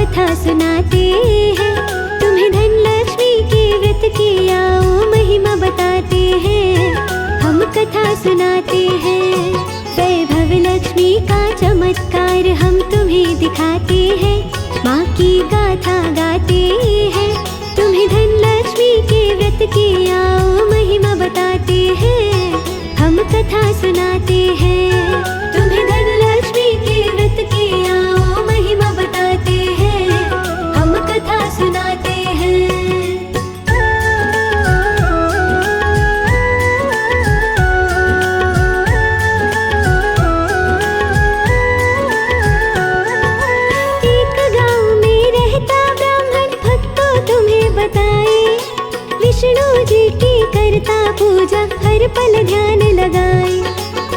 कथा सुनाते हैं, तुम्हें धन लक्ष्मी के व्रत की आओ महिमा बताते हैं। हम कथा सुनाते हैं, वैभव लक्ष्मी का चमत्कार हम तुम्हें दिखाते हैं। माँ की गाथा गाते हैं, तुम्हें धन लक्ष्मी के व्रत की आओ महिमा बताते हैं। हम कथा सुनाते हैं, तुम्हें धन लक्ष्मी के व्रत की आओ महिमा बताते हैं। हम कथा सुनाते हैं। एक गांव में रहता ब्राह्मण भक्तों तुम्हें बताए, विष्णु जी की करता पूजा हर पल ध्यान लगाए।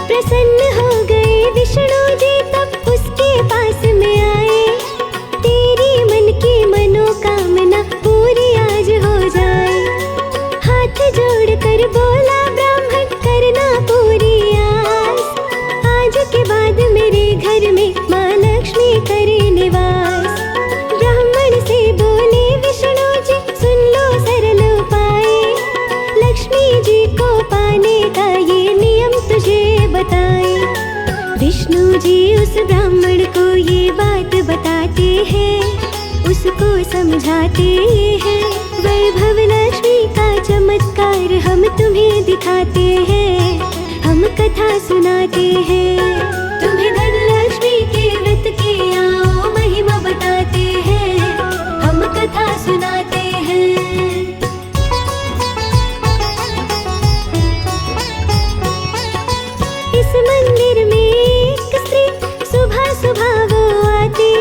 प्रसन्न हो गए विष्णु जी तब उसके पास में आए, तेरी मन की मनोकामना पूरी आज हो जाए। हाथ जोड़कर बोला ब्राह्मण करना पूरी आस, आज के बाद मेरे घर में माँ लक्ष्मी करे निवास। ब्राह्मण से बोले विष्णु जी सुन लो सरल उपाय, लक्ष्मी जी को पाने का ये नियम तुझे बताए। विष्णु जी उस ब्राह्मण को ये बात बताते हैं, उसको समझाते हैं। वैभव लक्ष्मी का चमत्कार हम तुम्हें दिखाते हैं। हम कथा सुनाते हैं, तुम्हें धन लक्ष्मी के व्रत की आओ महिमा बताते हैं। हम कथा सुनाते हैं। इस मंदिर में एक स्त्री सुबह सुबह वो आती,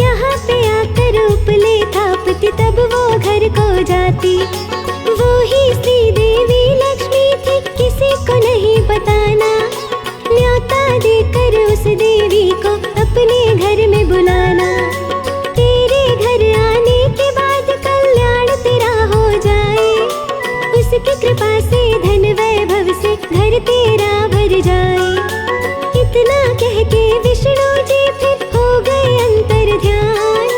यहाँ पे आकर उपले थापती तब वो घर को जाती। वो ही स्त्री देवी लक्ष्मी थी, किसी को नहीं बताना। न्योता देकर उस देवी को अपने घर में बुलाना। तेरे घर आने के बाद कल्याण तेरा हो जाए, उसकी कृपा से धन वैभव से घर तेरा भर जाए। इतना कह के विष्णु जी फिर हो गए अंतर ध्यान।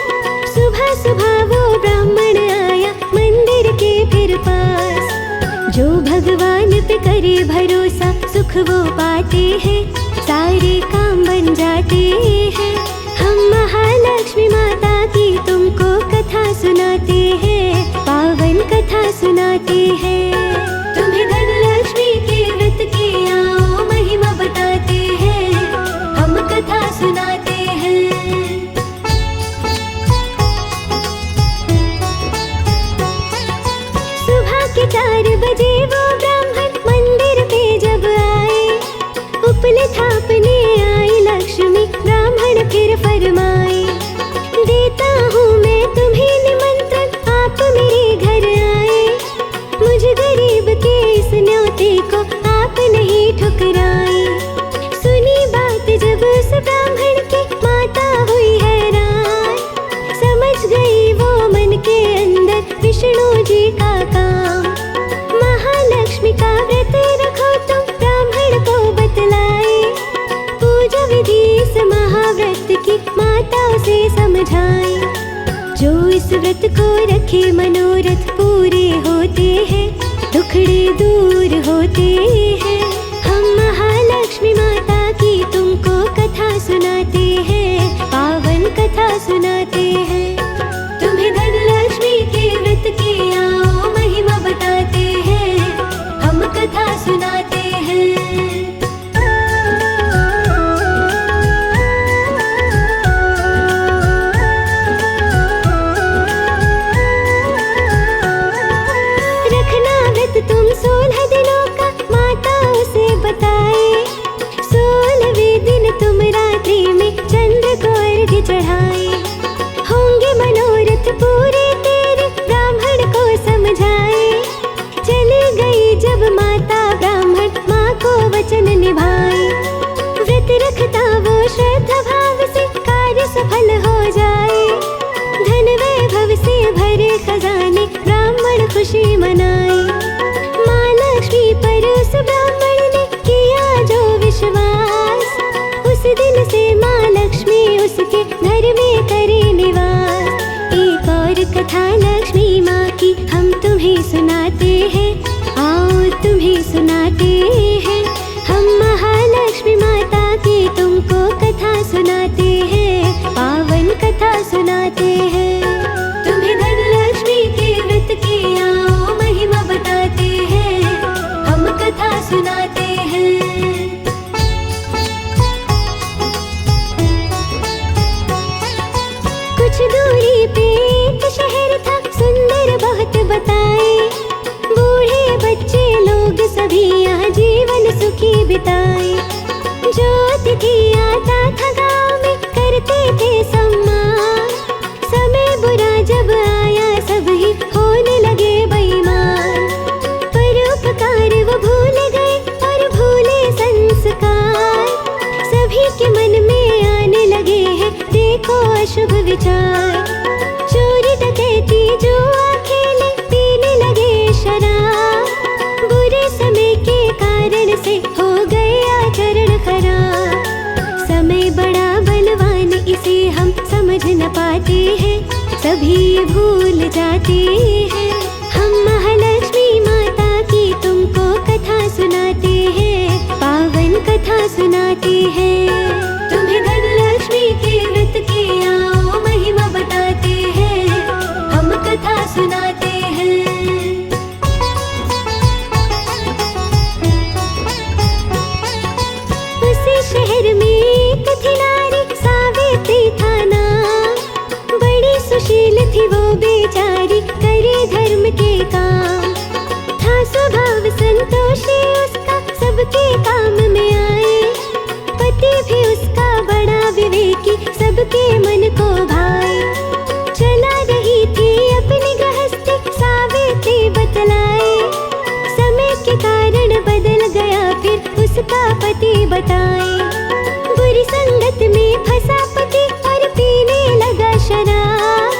सुबह सुबह वो ब्राह्मण आया मंदिर के फिर पास। जो भगवान पे करे भरोसा सुख वो पाते हैं, सारे काम बन जाते हैं। हम महालक्ष्मी माता की तुमको कथा सुनाते हैं, पावन कथा सुनाते हैं। तुम्हें धन लक्ष्मी के व्रत की आओ महिमा बताते हैं। हम कथा सुनाते हैं। सुबह के 4 बजे वो ब्राह्मण मंदिर पे जब आए, उपले थापने आई लक्ष्मी ब्राह्मण फिर फरमाए। देता हूँ मैं तुम्हें निमंत्रण, आप मेरे घर आए। मुझ गरीब के इस न्योते को आप नहीं ठुकराए। सुनी बात जब उस ब्राह्मण की माता हुई हैरान, समझ गई वो मन के अंदर विष्णु जी का काम। महालक्ष्मी का व्रत रखो तुम ब्राह्मण को बतलाए, पूजा विधि इस महाव्रत की माताओं से समझाए। जो इस व्रत को रखे मनोरथ पूरे होते हैं, दुखड़े दूर होते हैं। हम महालक्ष्मी माता की तुमको कथा सुनाते हैं, पावन कथा सुनाते हैं। तुम्हें धन लक्ष्मी के व्रत की आओ महिमा बताते हैं। हम कथा सुनाते हैं। रखना व्रत तुम 16 दिनों का माताओं से बताए। 16वें दिन तुम रात्रि में चंद्र को अर्घ्य चढ़ाए। होंगे मनोरथ पूरे तेरे ब्राह्मण को समझाए। चली गई जब माता ब्राह्मण माँ को वचन निभाए। व्रत रखता वो श्रद्धा भाव से कार्य सफल हो जाए। धन वैभव से भरे खजाने ब्राह्मण खुशी मनाए। माँ लक्ष्मी पर उस ब्राह्मण ने किया जो विश्वास, उस दिन से माँ लक्ष्मी उसके घर में करे निवास। महालक्ष्मी माँ की हम तुम्हें सुनाते हैं, आओ तुम्हें सुनाते हैं। हम महालक्ष्मी माता की तुमको कथा सुनाते हैं, पावन कथा सुनाते हैं। तुम्हें धनलक्ष्मी के व्रत की आओ महिमा बताते हैं, हम कथा सुनाते हैं। कुछ दूरी पे एक शहर था, सुंदर बहुत बताए। बूढ़े बच्चे लोग सभी यहाँ जीवन सुखी बिताए। जो अतिथि आता था गाँव में करते थे सम्मान, समय बुरा जब आया सब ही होने लगे बेईमान। परोपकार वो भूल गए और भूले संस्कार, सभी के मन में आने लगे हैं देखो अशुभ विचार। चोरी डकैती जुआ खेले पीने लगे शराब, बुरे समय के कारण से हो गए आचरण खराब। समय बड़ा बलवान इसे हम समझ न पाते हैं, सभी भूल जाते हैं। हम महालक्ष्मी माता की तुमको कथा सुनाते हैं, पावन कथा सुनाते हैं। तुम्हें धनलक्ष्मी के व्रत की आओ महिमा बताते हैं, हम कथा सुनाते हैं। उसी शहर में एक थी नारी, सावित्री था नाम। बड़ी सुशील थी वो बेचारी, करे धर्म के काम। था स्वभाव संतोषी उसका, सबके काम में आए। पति भी उसका बड़ा विवेकी, सबके मन को भाए। चला रही थी अपनी गृहस्थी, सावित्री बतलाए। समय के कारण बदल गया फिर उसका पति बताए। बुरी संगत में फंसा पति और पीने लगा शराब।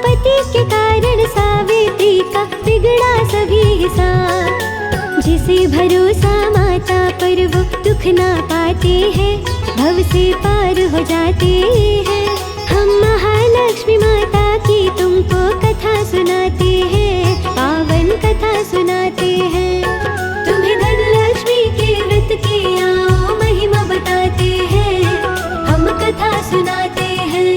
पति के कारण सावित्री का बिगड़ा सभी हिसाब। जिसे भरोसा माता पर वो दुख ना पाते हैं, भव से पार हो जाते हैं। हम महालक्ष्मी माता की तुमको कथा सुनाते हैं, पावन कथा सुनाते हैं। तुम्हें धनलक्ष्मी के व्रत की आओ महिमा बताते हैं, हम कथा सुनाते हैं।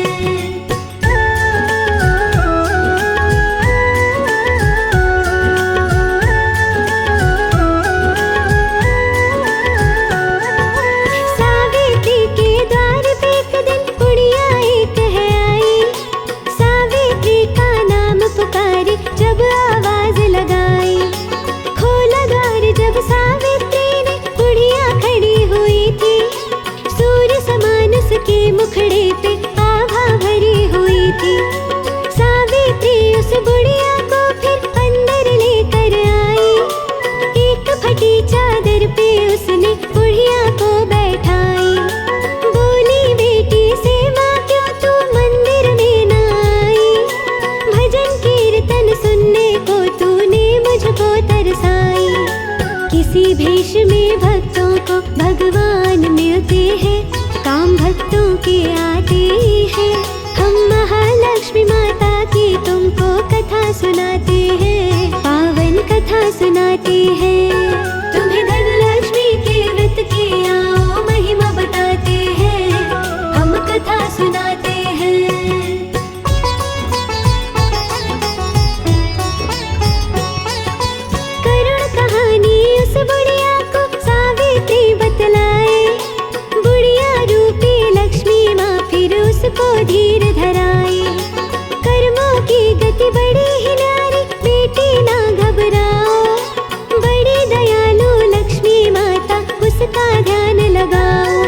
सावित्री के द्वार पे एक दिन बुढ़िया एक है आई। सावित्री का नाम पुकारे जब आवाज लगाई। खोला द्वार जब सावित्री ने, बुढ़िया खड़ी हुई थी। सूर्य समान उसके मुखड़े पे आभा भरी हुई थी। सावित्री उस बुढ़िया को फिर अंदर लेकर आई। एक फटी चादर पे उसने बुढ़िया को बैठाई। बोली बेटी से माँ क्यों तू मंदिर में न आई? भजन कीर्तन सुनने को तूने मुझको तरसाई। किसी भेष में भक्तों को भगवान मिलते हैं, काम भक्तों के आते हैं। हम महालक्ष्मी माता की तुमको कथा सुनाते हैं, पावन कथा सुनाते हैं। तुम्हें धनलक्ष्मी के व्रत की आओ महिमा बताते हैं, हम कथा सुनाते हैं। करुण कहानी उस बुढ़िया को सावित्री बतलाए। बुढ़िया रूपी लक्ष्मी माँ फिर उसको धीर धराए। कर्मों की गति बड़ी ही न्यारी, बेटी ना घबराओ। बड़ी दयालु लक्ष्मी माता, उसका ध्यान लगाओ।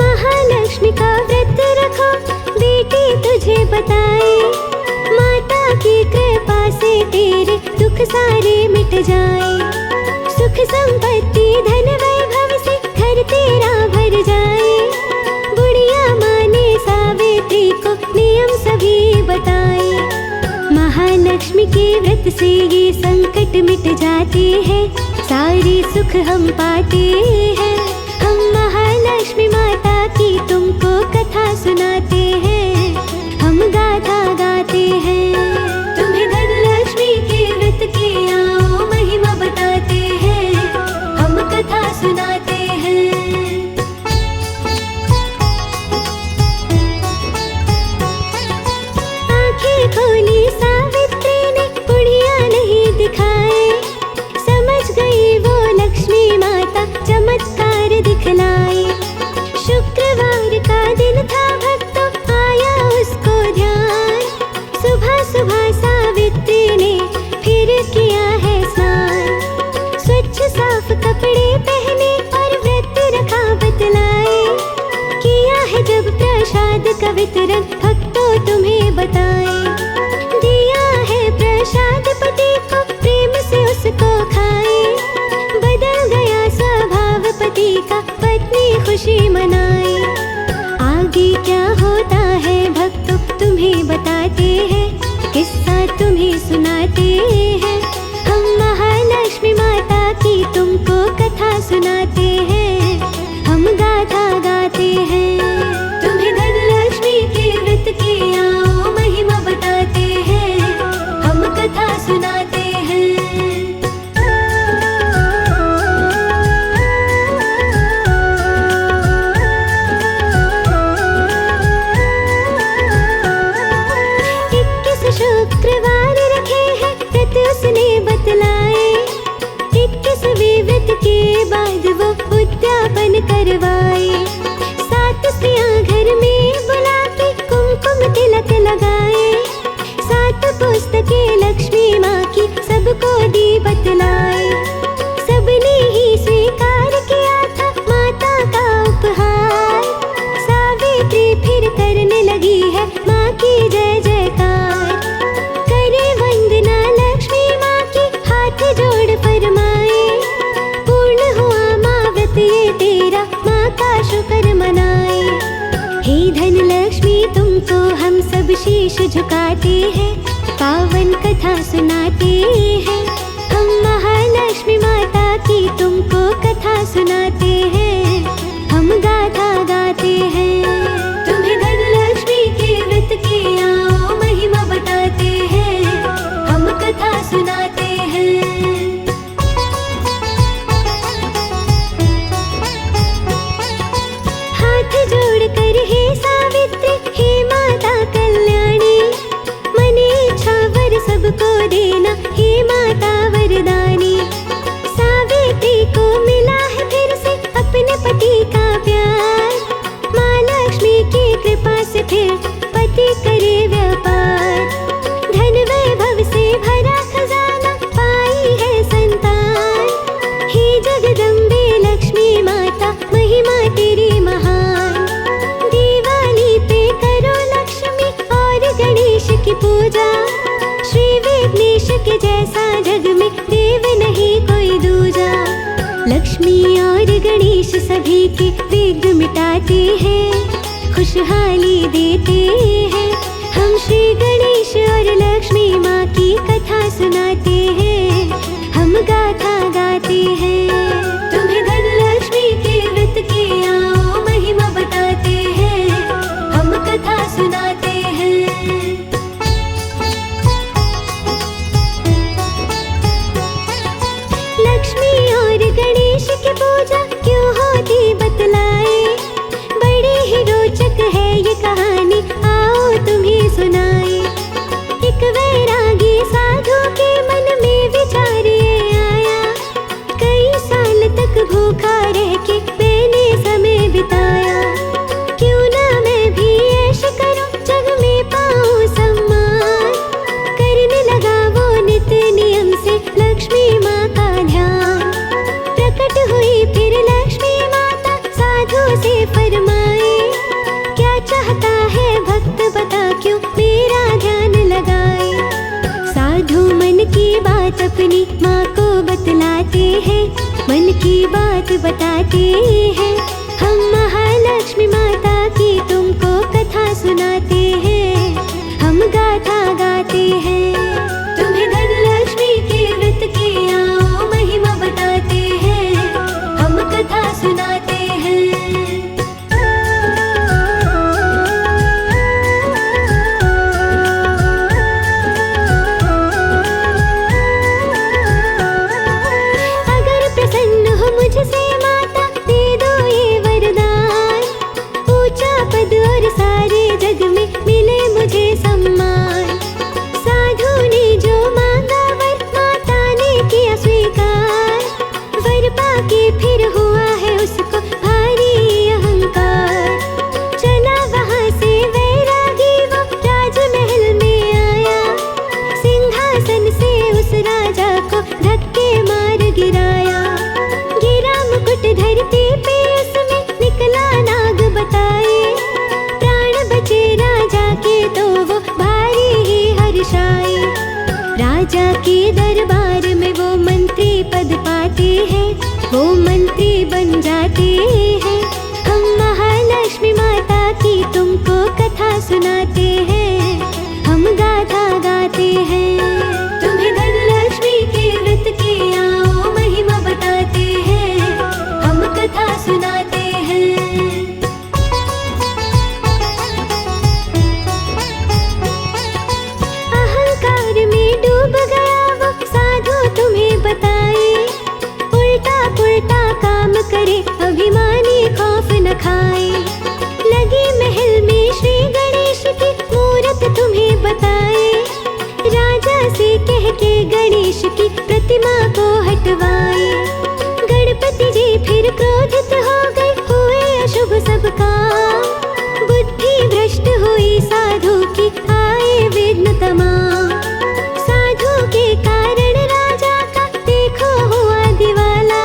महालक्ष्मी का व्रत रखो, बेटी तुझे बताए। माता की कृपा से तेरे दुख सारे मिट जाए। सुख संपत्ति धन वैभव से घर तेरा भर जाए। बुढ़िया माने सावित्री को नियम सभी बताए। महालक्ष्मी के व्रत से ये संकट मिट जाते हैं, सारे सुख हम पाते हैं। हम महालक्ष्मी माता की तुमको कथा सुनाते हैं, हम गाथा गाते हैं। तुम्हें धन सुनाते हैं। शुक्रवार रखे हैं व्रत उसने बतलाए, 21वें व्रत के बाद वो उद्यापन करवाए। 7 स्त्रियां घर में बुला के कुमकुम तिलक लगाए, 7 पुस्तकें लक्ष्मी माँ की सबको दी बतलाए। सबने ही स्वीकार किया था माता का उपहार, सावित्री फिर करने लगी है माँ की जय जयकार। करे वंदना लक्ष्मी माँ की हाथ जोड़ फरमाए, पूर्ण हुआ माँ व्रत ये तेरा माँ का शुक्र मनाए। हे धन लक्ष्मी तुमको हम सब शीश झुकाते हैं, पावन कथा सुनाते हैं। हम महालक्ष्मी माता की तुमको कथा सुनाते हैं, हम गाथा गाते हैं। तुम्हें धन लक्ष्मी के व्रत की आओ महिमा बताते हैं, हम कथा सुनाते हैं। हाथ जोड़ कर हे सावित्री हे माता कल्याणी, मने इच्छा वर सबको देना हे माता वरदानी। सावित्री को मिला है फिर से अपने पति का प्यार, माँ लक्ष्मी की कृपा से फिर पति करे व्यापार। धन वैभव से भरा खजाना पाई है संतान, हे जगदम्बे लक्ष्मी माता महिमा तेरी महान। दिवाली पे करो लक्ष्मी और गणेश की पूजा, श्री विघ्नेश के जैसा जग में देव नहीं कोई दूजा। लक्ष्मी और गणेश सभी के विघ्न मिटाते हैं, खुशहाली देते हैं। हम श्री गणेश और लक्ष्मी माँ की कथा सुनाते हैं, हम गाथा गाते हैं। तुम्हें धन लक्ष्मी के व्रत की आओ महिमा बताते हैं, हम कथा सुनाते हैं। लक्ष्मी और गणेश की पूजा क्यों होती बतलाए, बड़ी ही रोचक है ये कहानी आओ तुम्हें सुनाए। एक वैरागी साधु के मन में विचार ये आया, कई साल तक भूखा रह के मैंने समय बिताया। क्यों ना मैं भी ऐश करूं जग में पाऊं सम्मान, करने लगा वो नित्य नियम से लक्ष्मी माँ का ध्यान। प्रकट हुई फिर लक्ष्मी माता साधु से फरमाए, क्या चाहता है भक्त बता क्यों मेरा ध्यान लगाए। साधु मन की बात अपनी माँ को बतलाते हैं, मन की बात बताते हैं। हम महालक्ष्मी माता की तुमको कथा सुनाते हैं, हम गाथा गाते हैं। तुम्हें धन लक्ष्मी के व्रत की आओ महिमा बताते हैं, हम कथा सुनाते हैं। अगर प्रसन्न हो मुझसे माता दे दो ये वरदान, ऊंचा पद और सारे जग में मिले मुझे सम्मान। साधु ने जो मांगा वर माता ने किया स्वीकार, वर पाके फिर हुआ है उसको भारी अहंकार। चला वहाँ से वैरागी वो राजमहल में आया, सिंहासन से उस राजा को धक्के मार गिराया। गिरा मुकुट धरती पे उसमें निकला नाग बताए, प्राण बचे राजा के तो वो भारी ही हर्षाए। राजा के दरबार में वो मंत्री पद पाते हैं, वो मंत्री बन जाते हैं। हम महालक्ष्मी माता की तुमको कथा सुनाते हैं, हम गाथा गाते हैं। तुम्हें धन लक्ष्मी के व्रत की आओ महिमा बताते हैं, हम कथा सुनाते हैं। अहंकार में डूब गया गणेश की प्रतिमा को हटवाए। गणपति जी फिर क्रोधित हो गए, हुए अशुभ सब काम। बुद्धि भ्रष्ट हुई साधु की, आए विघ्न तमाम। साधु के कारण राजा का देखो हुआ दिवाला।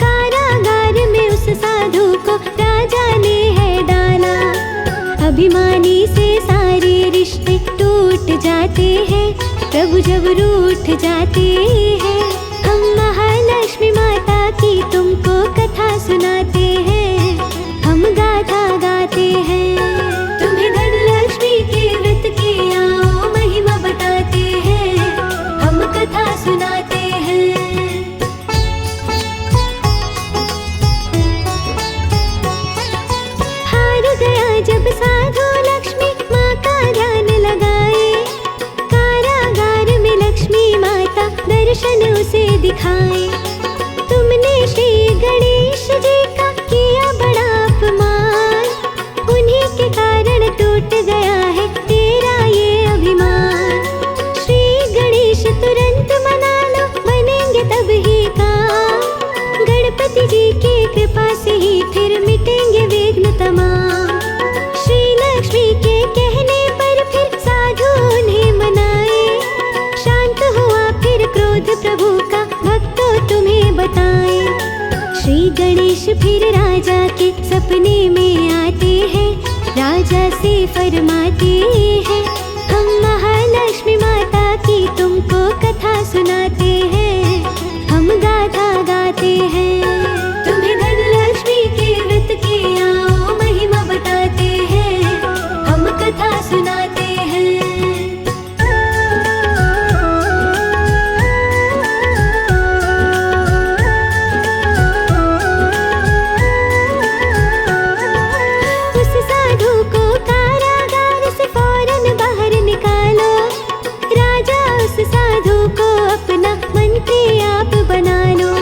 कारागार में उस साधु को राजा ने है डाला। अभिमानी से सारे रिश्ते टूट जाते हैं, प्रभु जब रूठ जाते हैं। हम महालक्ष्मी माता की तुमको कथा सुनाते हैं, हम गाथा गाते हैं। तुम्हें धनलक्ष्मी के व्रत की आओ महिमा बताते हैं, हम कथा सुनाते हैं। हार गया जब साधु लक्ष्मी माँ का ध्यान लगाए। कारागार में लक्ष्मी माता दर्शन उसे दिखाए। तुमने श्री गणेश जी का किया बड़ा अपमान, उन्हीं के कारण टूट गया है तेरा ये अभिमान। श्री गणेश तुरंत मना लो, बनेंगे तब ही काम। गणपति जी की कृपा से ही फिर मिटेंगे विघ्न तमाम। श्री लक्ष्मी के कहने पर फिर साधु उन्हें मनाए। शांत हुआ फिर क्रोध प्रभु का, भक्तों तुम्हें बताए। श्री गणेश फिर राजा के सपने में आते हैं, राजा से फरमाते हैं, हम महालक्ष्मी माता की तुमको कथा सुनाते हैं, हम गाथा गाते हैं। तुम्हें धनलक्ष्मी के व्रत की आओ महिमा बताते हैं, हम कथा सुनाते हैं। उस साधु को कारागार से फौरन बाहर निकालो। राजा उस साधु को अपना मंत्री आप बना लो।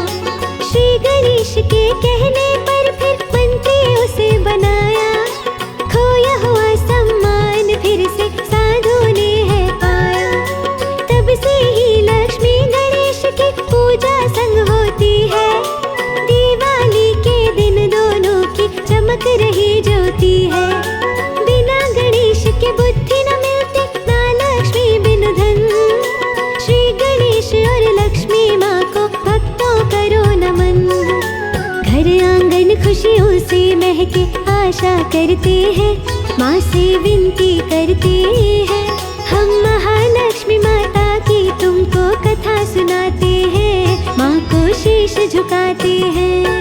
श्री गणेश के कहने पर फिर मंत्री उसे बनाया। खोया हुआ सम्मान फिर से साधु ने है पाया। तब से ही लक्ष्मी गणेश की पूजा संग होती है। दिवाली के दिन दोनों की चमक रही ज्योति है। बिना गणेश के बुद्धि न मिलती, ना लक्ष्मी बिन धन। श्री गणेश और लक्ष्मी माँ को भक्तों करो नमन। घर आंगन खुशियों से महके, आशा करते हैं, माँ से विनती करते हैं। हम महालक्ष्मी माता की तुमको कथा सुनाते हैं, माँ को शीश झुकाते हैं।